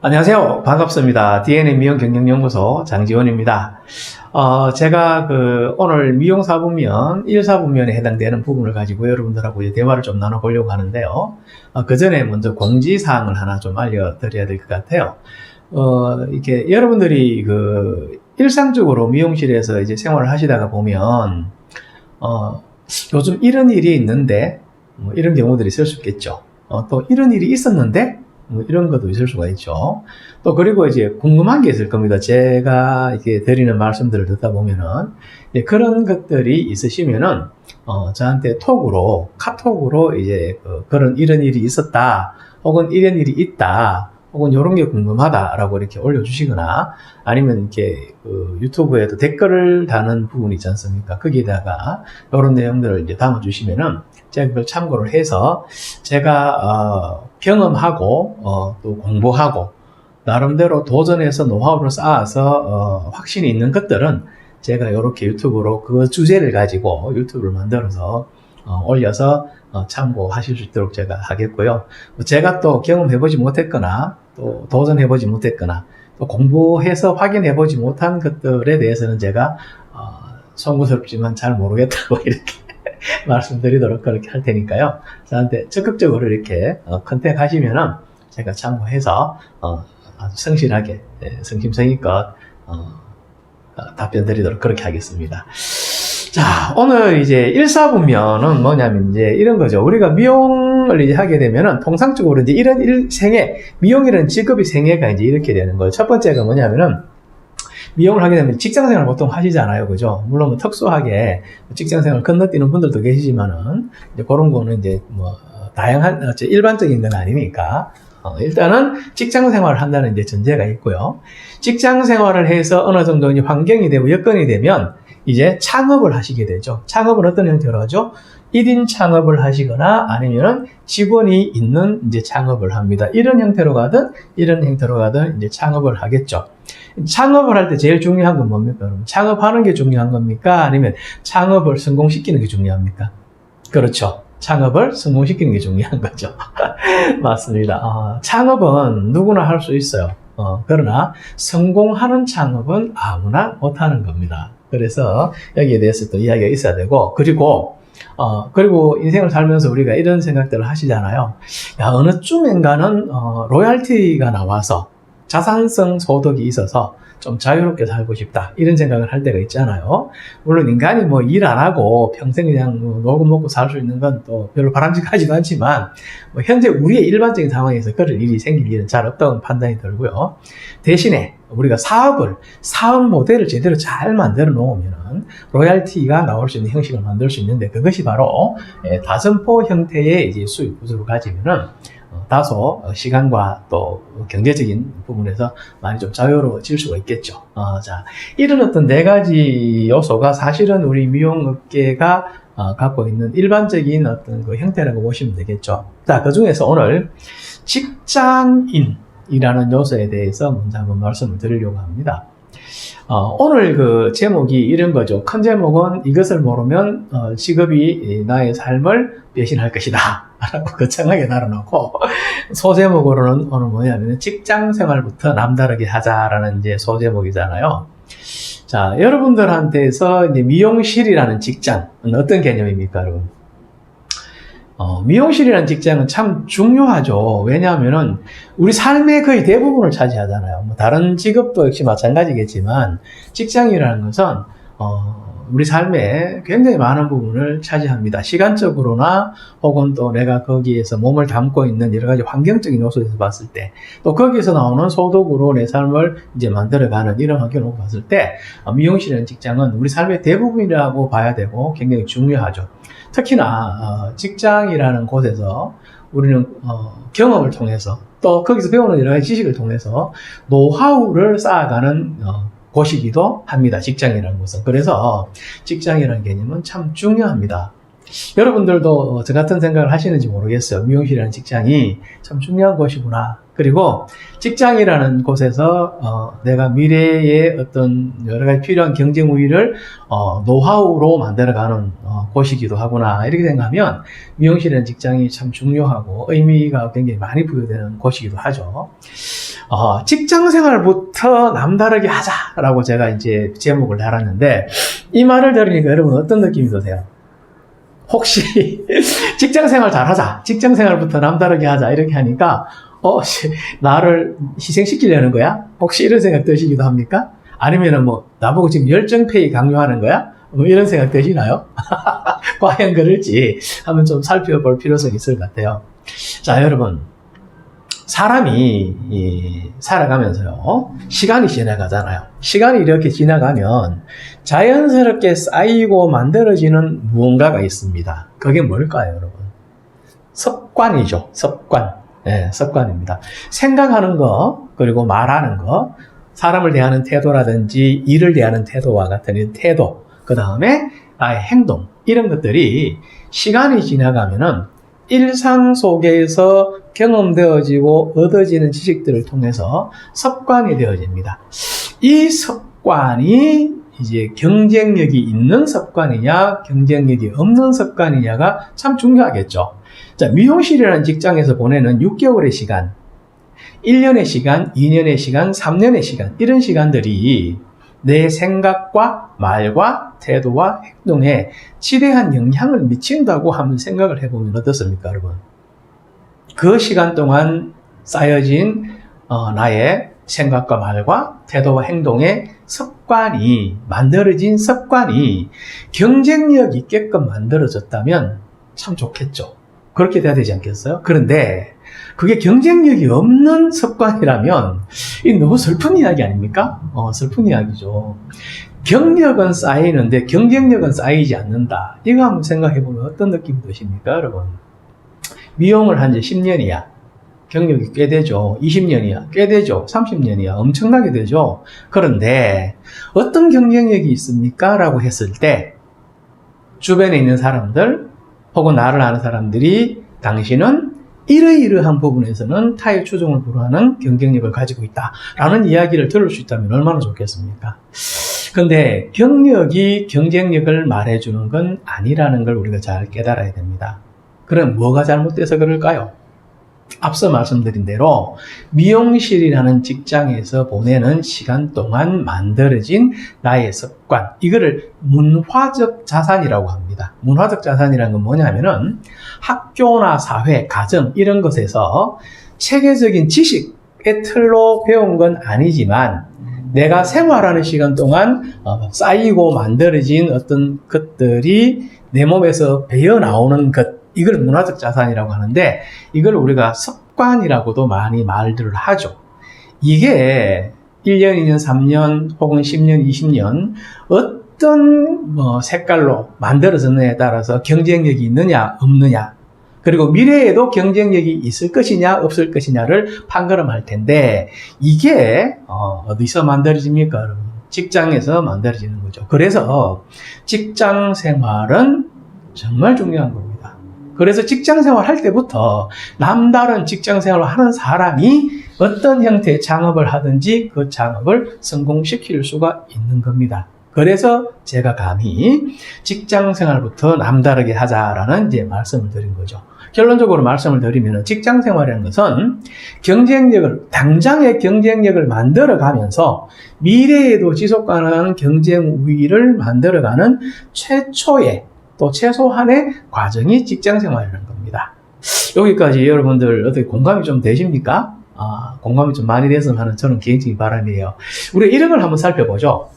안녕하세요. 반갑습니다. DNA 미용 경영연구소 장지원입니다. 제가 오늘 미용 사분면, 1사분면에 해당되는 부분을 가지고 여러분들하고 이제 대화를 좀 나눠보려고 하는데요. 그 전에 먼저 공지사항을 하나 좀 알려드려야 될 것 같아요. 이렇게 여러분들이 일상적으로 미용실에서 이제 생활을 하시다가 보면, 요즘 이런 일이 있는데, 이런 경우들이 있을 수 있겠죠. 또 이런 일이 있었는데, 이런 것도 있을 수가 있죠. 또 그리고 이제 궁금한 게 있을 겁니다. 제가 이렇게 드리는 말씀들을 듣다 보면은 그런 것들이 있으시면은 저한테 카톡으로 이제 그런 이런 일이 있었다, 혹은 이런 일이 있다, 혹은 이런 게 궁금하다라고 이렇게 올려주시거나, 아니면 이렇게 유튜브에도 댓글을 다는 부분이 있지 않습니까? 거기에다가 이런 내용들을 이제 담아주시면은 제가 그걸 참고를 해서 제가 경험하고 또 공부하고 나름대로 도전해서 노하우를 쌓아서 확신이 있는 것들은 제가 이렇게 유튜브로 그 주제를 가지고 유튜브를 만들어서 올려서 참고하실 수 있도록 제가 하겠고요. 제가 또 경험해보지 못했거나 또 도전해보지 못했거나 또 공부해서 확인해보지 못한 것들에 대해서는 제가 송구스럽지만 잘 모르겠다고 이렇게 말씀드리도록 그렇게 할 테니까요. 저한테 적극적으로 이렇게 컨택하시면은 제가 참고해서 아주 성실하게, 성심성의껏 답변 드리도록 그렇게 하겠습니다. 자, 오늘 이제 1사분면은 뭐냐면 이제 이런 거죠. 우리가 미용을 이제 하게 되면은 통상적으로 이제 이런 미용이라는 직업의 생애가 이제 이렇게 되는 거예요. 첫 번째가 뭐냐면은 미용을 하게 되면 직장생활 보통 하시잖아요. 그죠? 물론 뭐 특수하게 직장생활 건너뛰는 분들도 계시지만은 이제 그런 거는 이제 다양한, 일반적인 건 아니니까. 일단은 직장 생활을 한다는 이제 전제가 있고요. 직장 생활을 해서 어느 정도 이제 환경이 되고 여건이 되면 이제 창업을 하시게 되죠. 창업은 어떤 형태로 하죠? 1인 창업을 하시거나 아니면은 직원이 있는 이제 창업을 합니다. 이런 형태로 가든 이제 창업을 하겠죠. 창업을 할 때 제일 중요한 건 뭡니까? 여러분? 창업하는 게 중요한 겁니까? 아니면 창업을 성공시키는 게 중요합니까? 그렇죠. 창업을 성공시키는 게 중요한 거죠. 맞습니다. 창업은 누구나 할 수 있어요. 그러나 성공하는 창업은 아무나 못하는 겁니다. 그래서 여기에 대해서 또 이야기가 있어야 되고, 그리고 인생을 살면서 우리가 이런 생각들을 하시잖아요. 야, 어느 쯤인가는 로얄티가 나와서 자산성 소득이 있어서 좀 자유롭게 살고 싶다, 이런 생각을 할 때가 있잖아요. 물론 인간이 일 안 하고 평생 그냥 놀고 먹고 살 수 있는 건 또 별로 바람직하지도 않지만, 현재 우리의 일반적인 상황에서 그럴 일이 생길 일은 잘 없다고 판단이 들고요. 대신에 우리가 사업 모델을 제대로 잘 만들어 놓으면 로얄티가 나올 수 있는 형식을 만들 수 있는데, 그것이 바로 다선포 형태의 이제 수익 구조를 가지면은 다소 시간과 또 경제적인 부분에서 많이 좀 자유로워질 수가 있겠죠. 자, 이런 어떤 4가지 요소가 사실은 우리 미용업계가 갖고 있는 일반적인 어떤 그 형태라고 보시면 되겠죠. 자, 그 중에서 오늘 직장인이라는 요소에 대해서 먼저 한번 말씀을 드리려고 합니다. 오늘 그 제목이 이런 거죠. 큰 제목은 이것을 모르면 직업이 나의 삶을 배신할 것이다 라고 거창하게 달아놓고, 소제목으로는 오늘 뭐냐면 직장 생활부터 남다르게 하자라는 이제 소제목이잖아요. 자, 여러분들한테서 이제 미용실이라는 직장은 어떤 개념입니까, 여러분? 미용실이라는 직장은 참 중요하죠. 왜냐하면은 우리 삶의 거의 대부분을 차지하잖아요. 다른 직업도 역시 마찬가지겠지만 직장이라는 것은 우리 삶의 굉장히 많은 부분을 차지합니다. 시간적으로나 혹은 또 내가 거기에서 몸을 담고 있는 여러 가지 환경적인 요소에서 봤을 때, 또 거기에서 나오는 소득으로 내 삶을 이제 만들어가는 이런 환경으로 봤을 때 미용실이라는 직장은 우리 삶의 대부분이라고 봐야 되고 굉장히 중요하죠. 특히나 직장이라는 곳에서 우리는 경험을 통해서 또 거기서 배우는 여러 가지 지식을 통해서 노하우를 쌓아가는 곳이기도 합니다. 직장이라는 곳은. 그래서 직장이라는 개념은 참 중요합니다. 여러분들도 저 같은 생각을 하시는지 모르겠어요. 미용실이라는 직장이 참 중요한 곳이구나. 그리고 직장이라는 곳에서 내가 미래의 어떤 여러 가지 필요한 경쟁 우위를 노하우로 만들어가는 곳이기도 하구나 이렇게 생각하면 미용실이라는 직장이 참 중요하고 의미가 굉장히 많이 부여되는 곳이기도 하죠. 직장 생활부터 남다르게 하자라고 제가 이제 제목을 달았는데 이 말을 들으니까 여러분 어떤 느낌이 드세요? 혹시 직장 생활 잘하자, 직장 생활부터 남다르게 하자 이렇게 하니까 나를 희생시키려는 거야? 혹시 이런 생각 드시기도 합니까? 아니면은 뭐 나보고 지금 열정페이 강요하는 거야? 뭐 이런 생각 드시나요? 과연 그럴지 한번 좀 살펴볼 필요성이 있을 것 같아요. 자, 여러분, 사람이 살아가면서요, 시간이 지나가잖아요. 시간이 이렇게 지나가면 자연스럽게 쌓이고 만들어지는 무언가가 있습니다. 그게 뭘까요, 여러분? 습관이죠. 습관. 네, 습관입니다. 생각하는 거, 그리고 말하는 거, 사람을 대하는 태도라든지 일을 대하는 태도와 같은 태도, 그 다음에 나의 행동, 이런 것들이 시간이 지나가면은 일상 속에서 경험되어지고 얻어지는 지식들을 통해서 습관이 되어집니다. 이 습관이 이제 경쟁력이 있는 습관이냐, 경쟁력이 없는 습관이냐가 참 중요하겠죠. 자, 미용실이라는 직장에서 보내는 6개월의 시간, 1년의 시간, 2년의 시간, 3년의 시간, 이런 시간들이 내 생각과 말과 태도와 행동에 지대한 영향을 미친다고 한번 생각을 해보면 어떻습니까, 여러분? 그 시간 동안 쌓여진 나의 생각과 말과 태도와 행동의 습관이, 만들어진 습관이 경쟁력 있게끔 만들어졌다면 참 좋겠죠. 그렇게 돼야 되지 않겠어요? 그런데 그게 경쟁력이 없는 습관이라면 이 너무 슬픈 이야기 아닙니까? 슬픈 이야기죠. 경력은 쌓이는데 경쟁력은 쌓이지 않는다. 이거 한번 생각해보면 어떤 느낌이 드십니까, 여러분? 미용을 한 지 10년이야. 경력이 꽤 되죠. 20년이야. 꽤 되죠. 30년이야. 엄청나게 되죠. 그런데 어떤 경쟁력이 있습니까? 라고 했을 때 주변에 있는 사람들 혹은 나를 아는 사람들이 당신은 이러이러한 부분에서는 타의 추종을 불허하는 경쟁력을 가지고 있다라는 이야기를 들을 수 있다면 얼마나 좋겠습니까? 근데 경력이 경쟁력을 말해주는 건 아니라는 걸 우리가 잘 깨달아야 됩니다. 그럼 뭐가 잘못돼서 그럴까요? 앞서 말씀드린 대로 미용실이라는 직장에서 보내는 시간 동안 만들어진 나의 습관, 이거를 문화적 자산이라고 합니다. 문화적 자산이라는 건 뭐냐면은 학교나 사회, 가정 이런 것에서 체계적인 지식의 틀로 배운 건 아니지만 내가 생활하는 시간 동안 쌓이고 만들어진 어떤 것들이 내 몸에서 배어 나오는 것, 이걸 문화적 자산이라고 하는데 이걸 우리가 습관이라고도 많이 말들을 하죠. 이게 1년, 2년, 3년 혹은 10년, 20년 어떤 색깔로 만들어졌느냐에 따라서 경쟁력이 있느냐 없느냐, 그리고 미래에도 경쟁력이 있을 것이냐 없을 것이냐를 판가름할 텐데 이게 어디서 만들어집니까, 여러분? 직장에서 만들어지는 거죠. 그래서 직장 생활은 정말 중요한 겁니다. 그래서 직장 생활 할 때부터 남다른 직장 생활을 하는 사람이 어떤 형태의 창업을 하든지 그 창업을 성공시킬 수가 있는 겁니다. 그래서 제가 감히 직장 생활부터 남다르게 하자라는 이제 말씀을 드린 거죠. 결론적으로 말씀을 드리면 직장 생활이라는 것은 경쟁력을, 당장의 경쟁력을 만들어가면서 미래에도 지속 가능한 경쟁 우위를 만들어가는 최초의 또 최소한의 과정이 직장생활이라는 겁니다. 여기까지 여러분들 어떻게 공감이 좀 되십니까? 공감이 좀 많이 됐으면 하는 저는 개인적인 바람이에요. 우리가 이런 걸 한번 살펴보죠.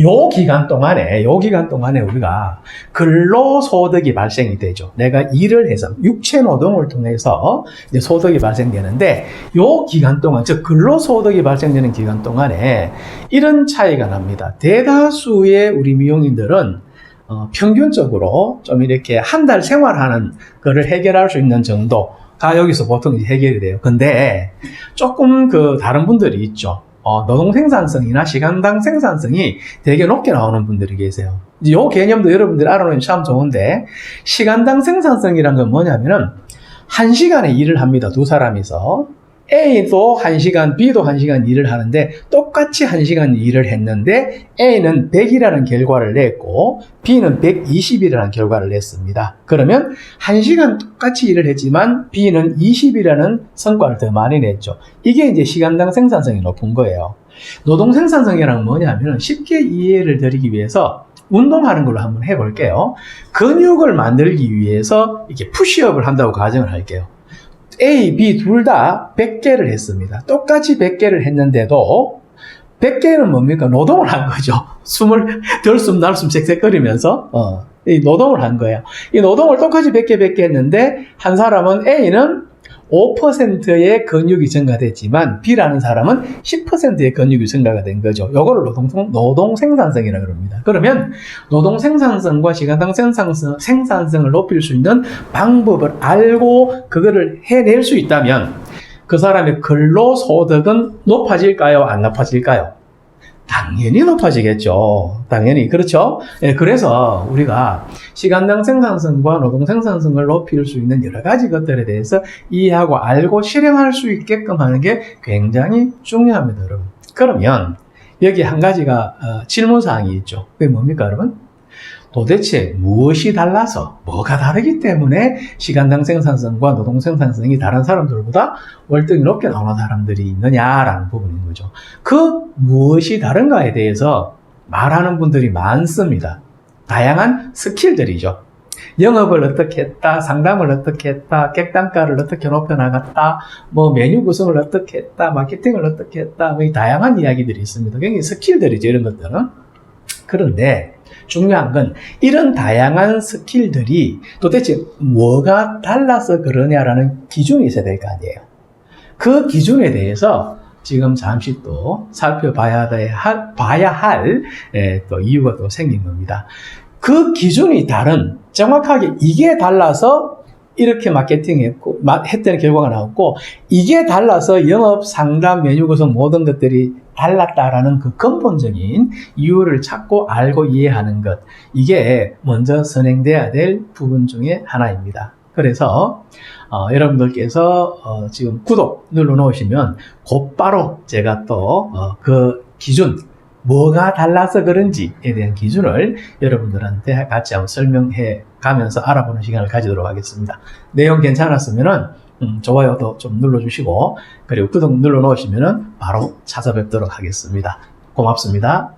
요 기간 동안에 우리가 근로소득이 발생이 되죠. 내가 일을 해서 육체 노동을 통해서 이제 소득이 발생되는데 요 기간 동안, 즉 근로소득이 발생되는 기간 동안에 이런 차이가 납니다. 대다수의 우리 미용인들은 평균적으로 좀 이렇게 한 달 생활하는 거를 해결할 수 있는 정도가 여기서 보통 이제 해결이 돼요. 근데 조금 다른 분들이 있죠. 노동 생산성이나 시간당 생산성이 되게 높게 나오는 분들이 계세요. 이 개념도 여러분들이 알아놓으면 참 좋은데, 시간당 생산성이란 건 뭐냐면은, 1시간에 일을 합니다. 두 사람이서. A도 1시간, B도 1시간 일을 하는데 똑같이 1시간 일을 했는데 A는 100이라는 결과를 냈고 B는 120이라는 결과를 냈습니다. 그러면 1시간 똑같이 일을 했지만 B는 20이라는 성과를 더 많이 냈죠. 이게 이제 시간당 생산성이 높은 거예요. 노동 생산성이란 뭐냐면 쉽게 이해를 드리기 위해서 운동하는 걸로 한번 해볼게요. 근육을 만들기 위해서 이렇게 푸시업을 한다고 가정을 할게요. A, B 둘 다 100개를 했습니다. 똑같이 100개를 했는데도 100개는 뭡니까? 노동을 한 거죠. 숨을 들숨 날숨 쌕쌕거리면서 이 노동을 한 거예요. 이 노동을 똑같이 100개 했는데 한 사람은 A는 5%의 근육이 증가됐지만 B라는 사람은 10%의 근육이 증가가 된 거죠. 이거를 노동 생산성이라고 합니다. 그러면 노동 생산성과 시간당 생산성을 높일 수 있는 방법을 알고 그거를 해낼 수 있다면 그 사람의 근로소득은 높아질까요? 안 높아질까요? 당연히 높아지겠죠. 당연히. 그렇죠? 예, 그래서 우리가 시간당 생산성과 노동 생산성을 높일 수 있는 여러 가지 것들에 대해서 이해하고 알고 실행할 수 있게끔 하는 게 굉장히 중요합니다, 여러분. 그러면 여기 한 가지가 질문사항이 있죠. 그게 뭡니까, 여러분? 도대체 무엇이 달라서 뭐가 다르기 때문에 시간당 생산성과 노동 생산성이 다른 사람들보다 월등히 높게 나오는 사람들이 있느냐라는 부분인 거죠. 그 무엇이 다른가에 대해서 말하는 분들이 많습니다. 다양한 스킬들이죠. 영업을 어떻게 했다, 상담을 어떻게 했다, 객단가를 어떻게 높여나갔다, 뭐 메뉴 구성을 어떻게 했다, 마케팅을 어떻게 했다, 뭐 다양한 이야기들이 있습니다. 굉장히 스킬들이죠, 이런 것들은. 그런데 중요한 건 이런 다양한 스킬들이 도대체 뭐가 달라서 그러냐라는 기준이 있어야 될 거 아니에요. 그 기준에 대해서 지금 잠시 또 살펴봐야 할 또 이유가 또 생긴 겁니다. 그 기준이 다른, 정확하게 이게 달라서 이렇게 마케팅했고, 했던 결과가 나왔고, 이게 달라서 영업, 상담, 메뉴 구성 모든 것들이 달랐다라는 그 근본적인 이유를 찾고 알고 이해하는 것. 이게 먼저 선행돼야 될 부분 중에 하나입니다. 그래서, 여러분들께서, 지금 구독 눌러 놓으시면 곧바로 제가 또, 그 기준, 뭐가 달라서 그런지에 대한 기준을 여러분들한테 같이 한번 설명해 가면서 알아보는 시간을 가지도록 하겠습니다. 내용 괜찮았으면은 좋아요도 좀 눌러주시고 그리고 구독 눌러 놓으시면은 바로 찾아뵙도록 하겠습니다. 고맙습니다.